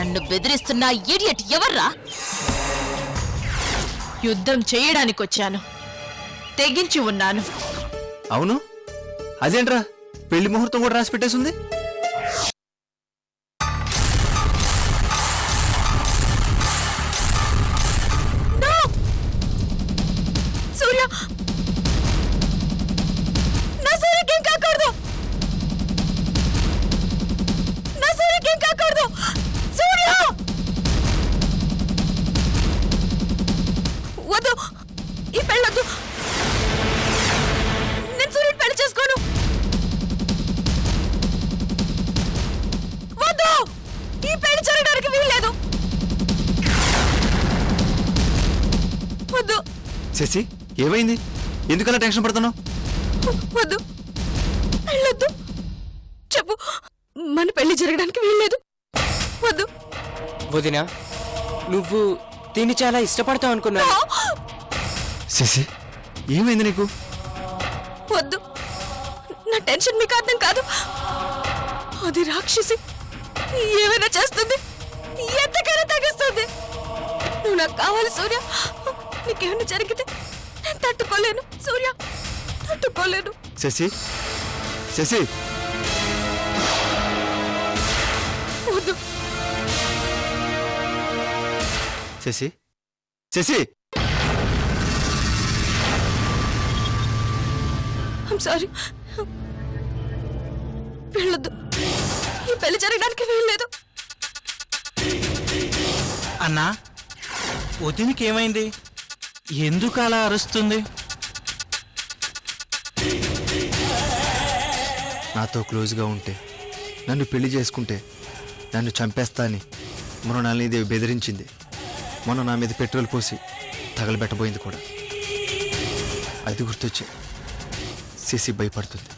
నన్ను బెదిరిస్తున్న ఇడియట్ ఎవర్రా? యుద్ధం చేయడానికొచ్చాను, తెగించి ఉన్నాను. అవును, అదేంట్రా పెళ్లి ముహూర్తం కూడా రాసి పెట్టేసింది? సూర్య, నా సూర్యకేం కాకూడదు, నా సూర్యకేం కాకూడదు. సూర్య వద్దు, ఈ పెళ్ళొద్దు. నేను సూర్యుని పెళ్లి చేసుకోను. వద్దు, ఈ పెళ్లి జరగడానికి వీల్లేదు. వద్దు. శశి, ఏమైంది? ఎందుకలా టెన్షన్ పడుతున్నావు? వద్దు, వెళ్ళొద్దు. చెప్పు, మన పెళ్లి జరగడానికి వీల్లేదు. వద్దు. వదినా, నువ్వు దీన్ని చాలా ఇష్టపడతావు అనుకున్నా. శశి, ఏమైంది నీకు? వద్దు, నా టెన్షన్ మీకు అర్థం కాదు. అది రాక్షసి, ఏమైనా చేస్తుంది, ఎంతకైనా తగ్గిస్తుంది. నువ్వు నాకు కావాలి సూర్య. నీకేమైనా జరిగితే నేను తట్టుకోలేను సూర్య, తట్టుకోలేను. శశి, శశి, వద్దు. Shashi, Shashi, I'm sorry. వెళ్ళొద్దు, ఈ పెళ్లి జరగడానికి వీల్లేదు. అన్నా, వదినికి ఏమైంది? ఎందుకు అలా అరుస్తుంది? నాతో క్లోజ్గా ఉంటే, నన్ను పెళ్లి చేసుకుంటే నన్ను చంపేస్తా అని మొన్న నళినీదేవి బెదిరించింది. మొన్న నా మీద పెట్రోల్ పోసి తగలబెట్టబోయింది కూడా. అది గుర్తొచ్చి శశి భయపడుతుంది.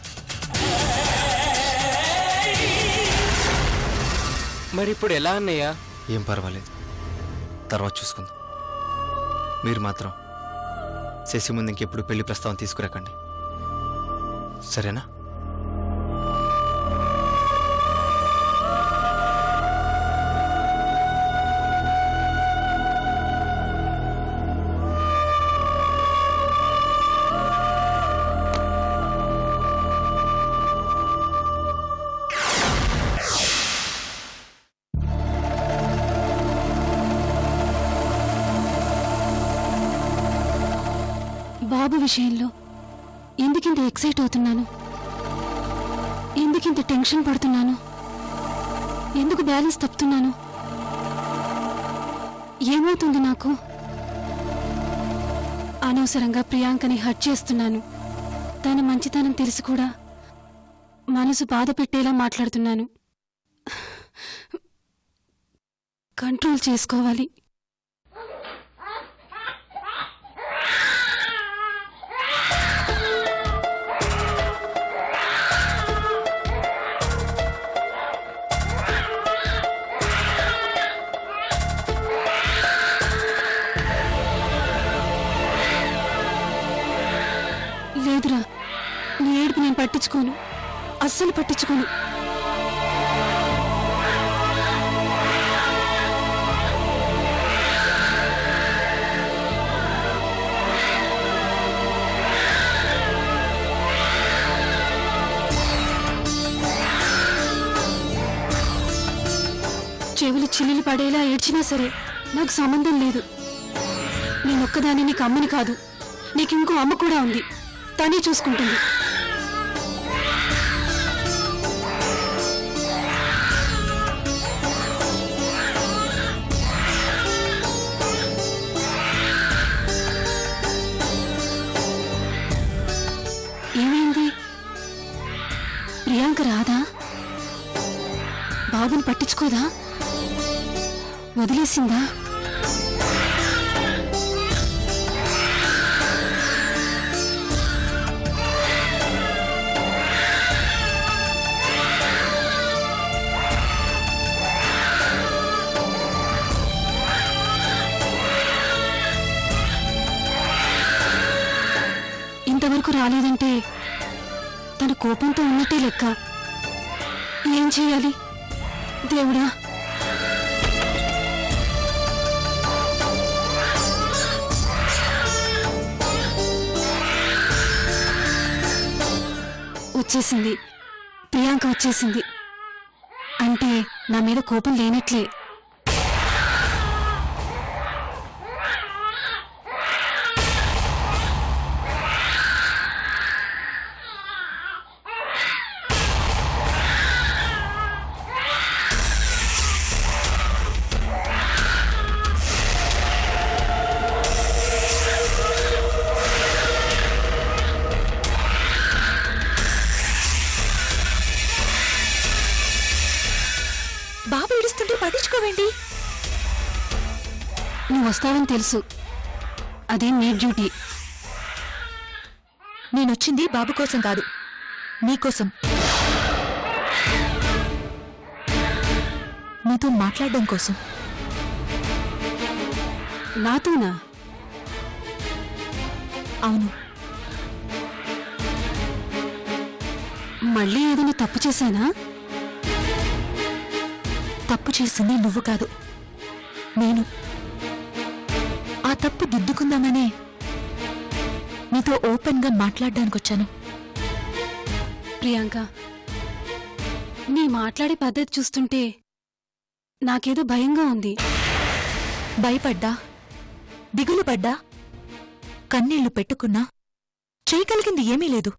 మరి ఇప్పుడు ఎలా అన్నయ్యా? ఏం పర్వాలేదు, తర్వాత చూసుకుందాం. మీరు మాత్రం శశి ముందు ఇంకెప్పుడు పెళ్లి ప్రస్తావన తీసుకురాకండి, సరేనా? బాబు విషయంలో ఎందుకింత ఎక్సైట్ అవుతున్నాను? ఎందుకింత టెన్షన్ పడుతున్నాను? ఎందుకు బ్యాలెన్స్ తప్పుతున్నాను? ఏమవుతుంది నాకు? అనవసరంగా ప్రియాంకని హర్ట్ చేస్తున్నాను. తన మంచితనం తెలిసి కూడా మనసు బాధ పెట్టేలా మాట్లాడుతున్నాను. కంట్రోల్ చేసుకోవాలి. లేదురా, నీ ఏడుపు నేను పట్టించుకోను, అస్సలు పట్టించుకోను. చెవులు చిల్లులు పడేలా ఏడ్చినా సరే నాకు సంబంధం లేదు. నేనొక్కదాన్ని నీకు అమ్మని కాదు, నీకు ఇంకో అమ్మ కూడా ఉంది. తనే చూసుకుంటుంది. ఏమైంది? ప్రియాంక రాదా? బాబుని పట్టించుకోదా? వదిలేసిందా? ఇంతవరకు రాలేదంటే తన కోపంతో ఉన్నట్టే లెక్క. ఏం చేయాలి దేవుడా? వచ్చేసింది. ప్రియాంక వచ్చేసింది అంటే నా మీద కోపం లేనట్లే. బాబు ఏడుస్తుంటే పట్టించుకోవేంటి? నువ్వు వస్తావని తెలుసు, అదే నీ డ్యూటీ. నేనొచ్చింది బాబు కోసం కాదు, నీకోసం. నీతో మాట్లాడడం కోసం. నాతోనా? అవును. మళ్ళీ ఏదైనా తప్పు చేశానా? తప్పు చేసింది నువ్వు కాదు, నేను. ఆ తప్పు దిద్దుకుందామనే నీతో ఓపెన్గా మాట్లాడడానికి వచ్చాను. ప్రియాంక, నీ మాట్లాడే పద్ధతి చూస్తుంటే నాకేదో భయంగా ఉంది. భయపడ్డా, దిగులు పడ్డా, కన్నీళ్లు పెట్టుకున్నా చేయగలిగింది ఏమీ లేదు.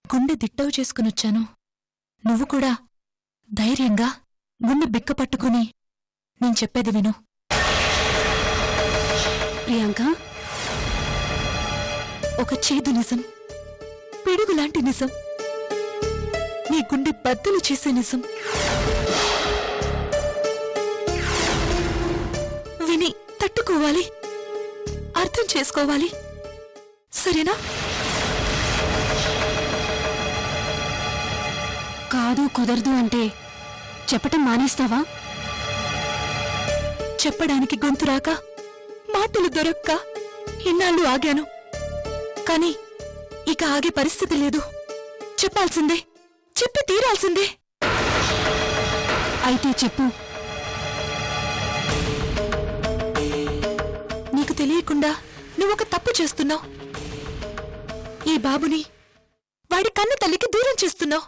గుండె దిట్టవు చేసుకునొచ్చాను. నువ్వు కూడా ధైర్యంగా గుండె బిక్క పట్టుకుని నేను చెప్పేది విను. ప్రియాంక, ఒక చేదు నిజం, పిడుగులాంటి నిజం, నీ గుండె బద్దలు చేసే నిజం విని తట్టుకోవాలి, అర్థం చేసుకోవాలి. సరేనా? కాదు కుదరదు అంటే చెప్పటం మానేస్తావా? చెప్పడానికి గొంతు రాక, మాటలు దొరక్క ఇన్నాళ్ళు ఆగాను. కాని ఇక ఆగే పరిస్థితి లేదు. చెప్పాల్సిందే, చెప్పి తీరాల్సిందే. అయితే చెప్పు. నీకు తెలియకుండా నువ్వొక తప్పు చేస్తున్నావు. ఈ బాబుని వాడి కన్న తల్లికి దూరం చేస్తున్నావు.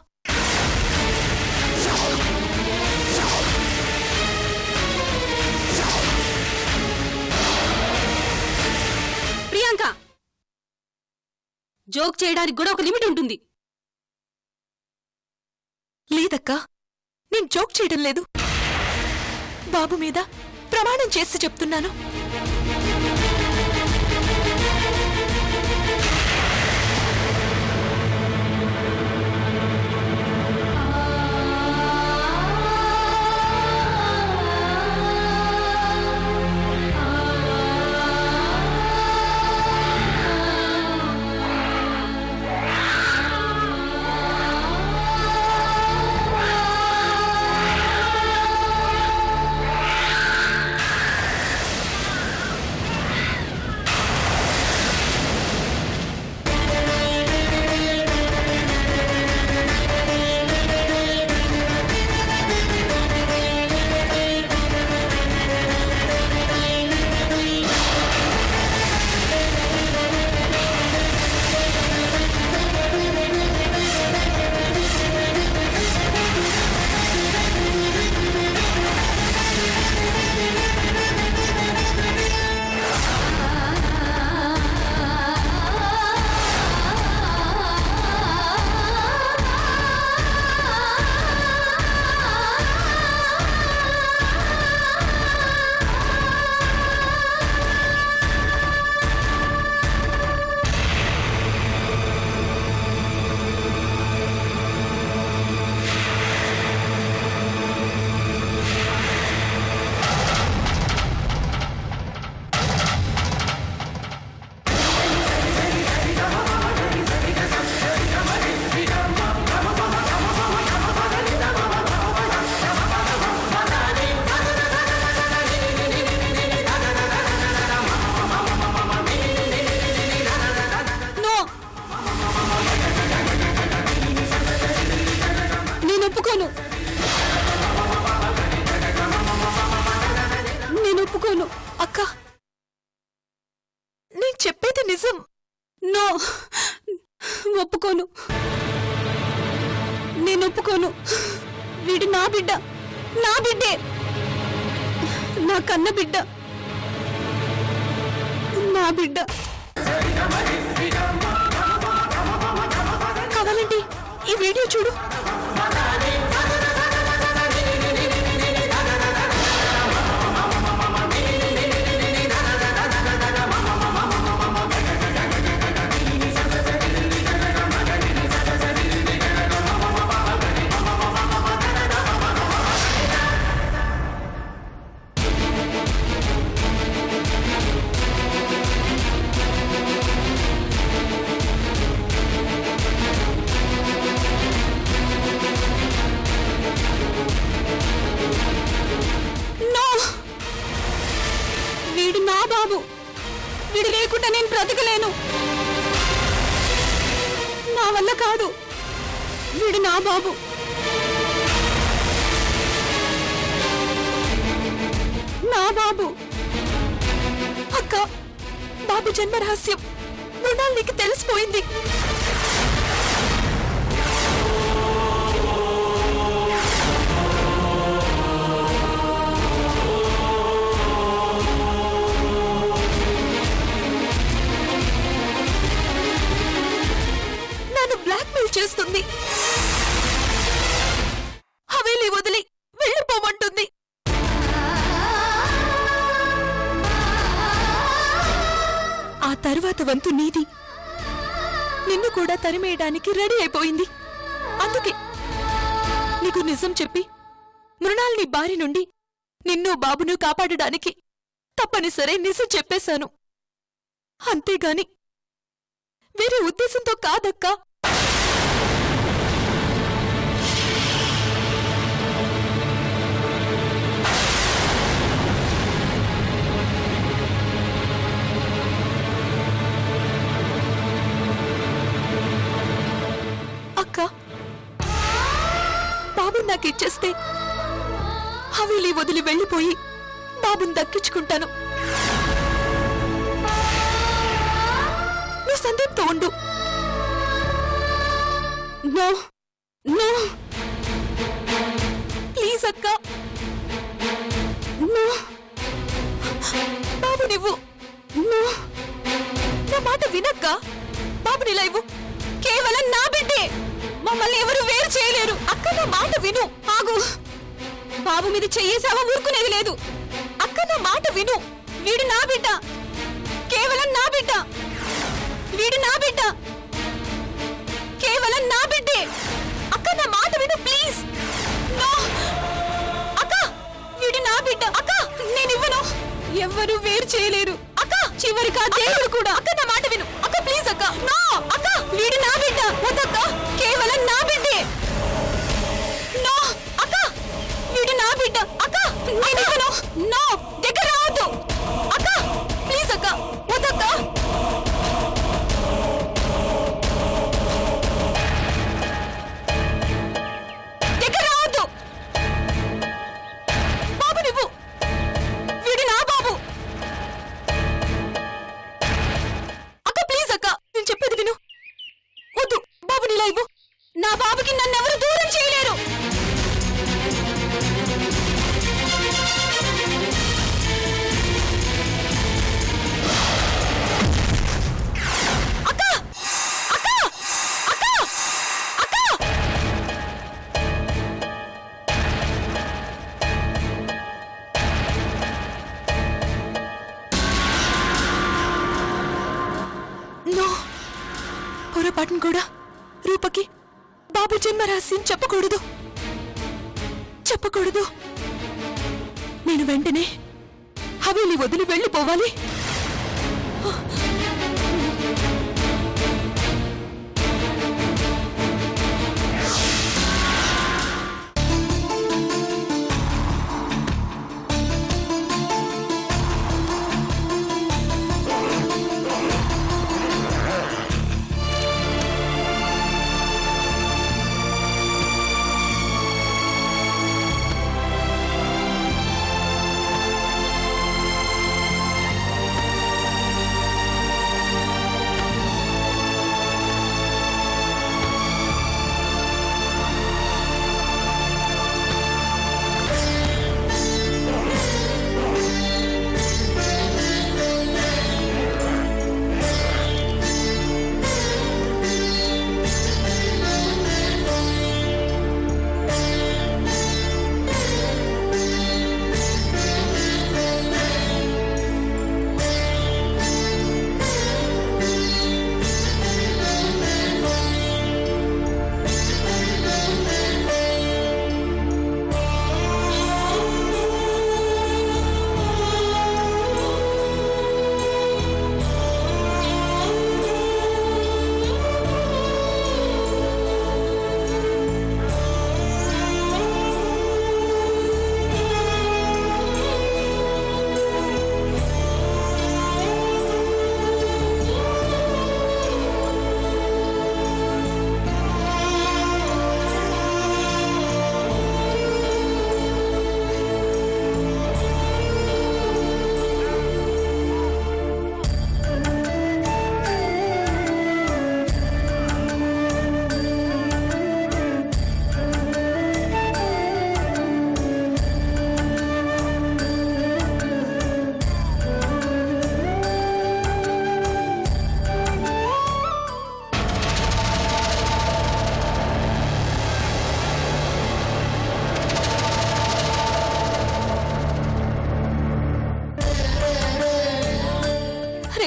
ప్రియాంక, జోక్ చేయడానికి కూడా ఒక లిమిట్ ఉంటుంది. లేదక్కా, నేను జోక్ చేయడం లేదు. బాబు మీద ప్రమాణం చేసి చెప్తున్నాను. ఒప్పుకోను. అక్క, నేను చెప్పేది నిజం. నో, ఒప్పుకోను. నేను ఒప్పుకోను. వీడు నా బిడ్డ, నా బిడ్డే, నా కన్న బిడ్డ, నా బిడ్డ. కావాలంటే ఈ వీడియో చూడు. వీడు నా బాబు. వీడు లేకుండా నేను బ్రతకలేను. నా వల్ల కాదు. వీడు నా బాబు. నా బాబు. అక్క, బాబు జన్మ రహస్యం మృణాల్ నీకు తెలిసిపోయింది. బ్లాక్మెయిల్ చేస్తుంది. హవేలీ వదిలి వెళ్ళిపోమంటుంది. ఆ తర్వాత వంతు నీది. నిన్ను కూడా తరిమేయడానికి రెడీ అయిపోయింది. అందుకే నీకు నిజం చెప్పి మృణాల్ నీ బారి నుండి నిన్ను బాబును కాపాడడానికి తప్పనిసరి నిజం చెప్పేశాను. అంతేగాని వేరే ఉద్దేశంతో కాదక్కా. అక్క, బాబుని నాకిచ్చేస్తే హవేలీ వదిలి వెళ్ళిపోయి బాబుని దక్కించుకుంటాను. నువ్వు సందీప్తో ఉండు. నో నో ప్లీజ్ అక్క, నో. బాబు నువ్వు నో. నా మాట వినక్క. బాబుని ఇలా ఇవ్వు. కేవలం నా బిడ్డే. మమ్మల్ని ఎవరు వేరు చేయలేరు. అక్క, నా మాట విను. ఆగు. బాబు మీద చెయ్యేసావా ఊరుకునేది లేదు. అక్క, నా మాట విను. వీడు నా బిడ్డ. కేవలం నా బిడ్డ. వీడు నా బిడ్డ. కేవలం నా బిడ్డే. అక్క, నా మాట విను ప్లీజ్. నో. అక్క, వీడు నా బిడ్డ. అక్క, నేనివ్వను. ఎవ్వరు వేరు చేయలేరు. అక్క, చివరికి ఆ దేవుడు కూడా. అక్క, నా మాట విను. అక్క ప్లీజ్ అక్క. నో. అక్క, వీడు నా బిడ్డ. వద్దక్క. కేవలం నా బిడ్డే. నో. అక్క, వీడు నా బిడ్డ. అక్క, నేనివ్వను. నో. దగ్గర రావద్దు. అక్క ప్లీజ్ అక్క. వద్దక్క. దగ్గర రావద్దు. బాబు నువ్వు. వీడు నా బాబు. అక్క ప్లీజ్ అక్క, నేను చెప్పేది విను. వద్దు, బాబుని ఇలా ఇవ్వు. నా బాబుకి నన్నెవరు దూరం చేయలేరు. అక్క, అక్క, అక్క, అక్క. నో, పొరపాటును కూడా రూపకి బాబు జన్మ రహస్యం చెప్పకూడదు. చెప్పకూడదు. నేను వెంటనే హవేలీ వదిలి వెళ్ళిపోవాలి.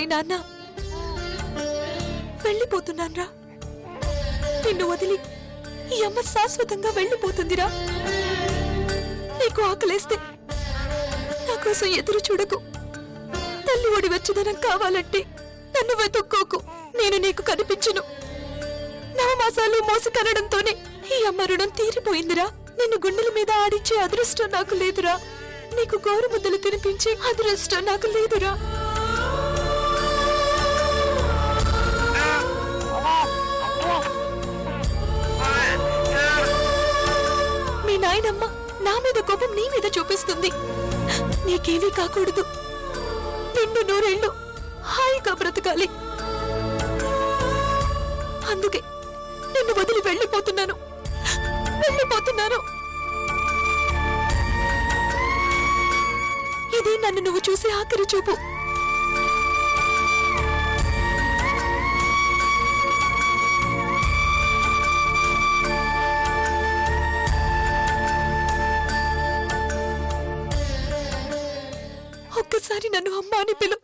రే నాన్న, వెళ్ళిపోతున్నాన్రా. నిన్ను వదిలి ఈ అమ్మ శాశ్వతంగా వెళ్ళిపోతుందిరా. నీకు ఆకలేస్తే నా కోసం ఎదురు చూడకు. తల్లి ఒడి వెచ్చదనం కావాలంటే నన్ను వెతుక్కోకు. నేను నీకు కనిపించను. నవమాసాలు మోసి కనడంతోనే ఈ అమ్మ రుణం తీరిపోయిందిరా. నిన్ను గుండెల మీద ఆడించే అదృష్టం నాకు లేదురా. నీకు గోరుముద్దలు తినిపించే అదృష్టం నాకు లేదురా. మీ నాయనమ్మ నా మీద కోపం నీ మీద చూపిస్తుంది. నీకేమీ కాకూడదు. నిన్ను నూరేళ్ళు హాయిగా బ్రతకాలి. అందుకే నిన్ను వదిలి వెళ్ళిపోతున్నాను. ఇది నన్ను నువ్వు చూసే ఆఖరి చూపు. ఒక్కసారి నన్ను అమ్మ అని పిలు.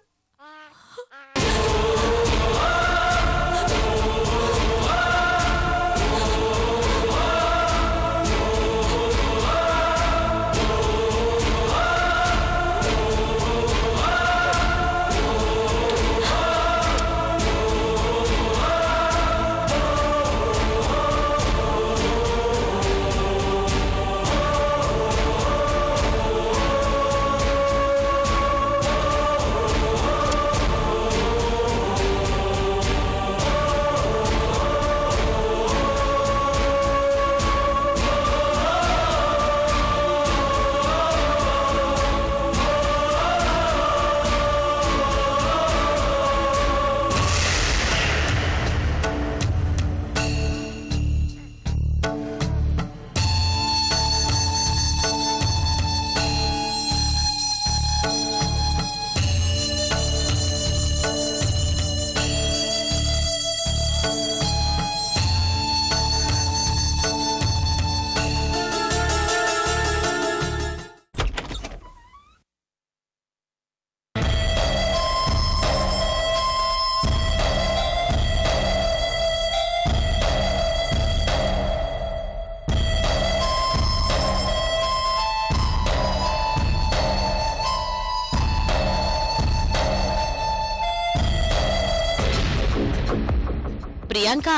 ప్రియాంక,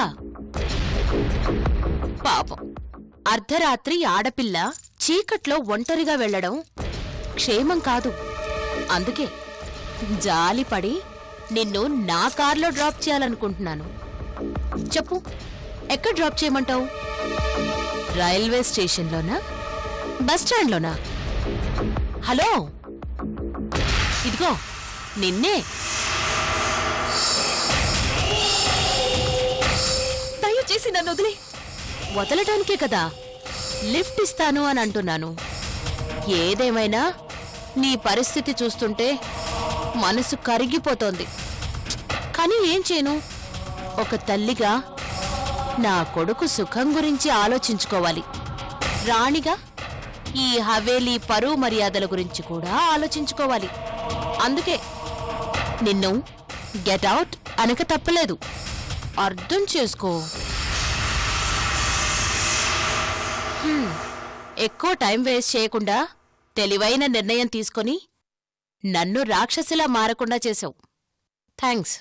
పాపం అర్ధరాత్రి ఆడపిల్ల చీకట్లో ఒంటరిగా వెళ్లడం క్షేమం కాదు. అందుకే జాలిపడి నిన్ను నా కార్లో డ్రాప్ చేయాలనుకుంటున్నాను. చెప్పు, ఎక్కడ డ్రాప్ చేయమంటావు? రైల్వే స్టేషన్లోనా, బస్ స్టాండ్లోనా? హలో, ఇదిగో నిన్నే. దయచేసి నన్ను వదిలే. వదలటానికే కదా లిఫ్ట్ ఇస్తాను అని అంటున్నాను. ఏదేమైనా నీ పరిస్థితి చూస్తుంటే మనసు కరిగిపోతోంది. కానీ ఏం చేయను? ఒక తల్లిగా నా కొడుకు సుఖం గురించి ఆలోచించుకోవాలి. రాణిగా ఈ హవేలీ పరువు మర్యాదల గురించి కూడా ఆలోచించుకోవాలి. అందుకే నిన్ను గెట్ అవుట్ అనక తప్పలేదు. అర్థం చేసుకో. ఎక్కువ టైం వేస్ట్ చేయకుండా తెలివైన నిర్ణయం తీసుకొని నన్ను రాక్షసిలా మారకుండా చేశావు. థ్యాంక్స్.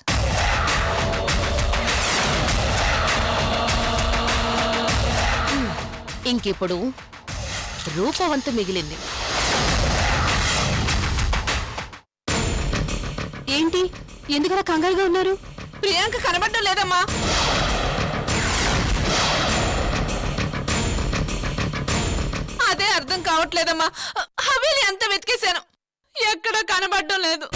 ఇంకిప్పుడు రూపవంతు మిగిలింది. ఏంటి, ఎందుకలా కంగారుగా ఉన్నారు? ప్రియాంక కనబడడం లేదమ్మా. అదే అర్థం కావట్లేదమ్మా. హవేలీ అంతా వెతికేశాను, ఎక్కడా కనబడడం లేదు.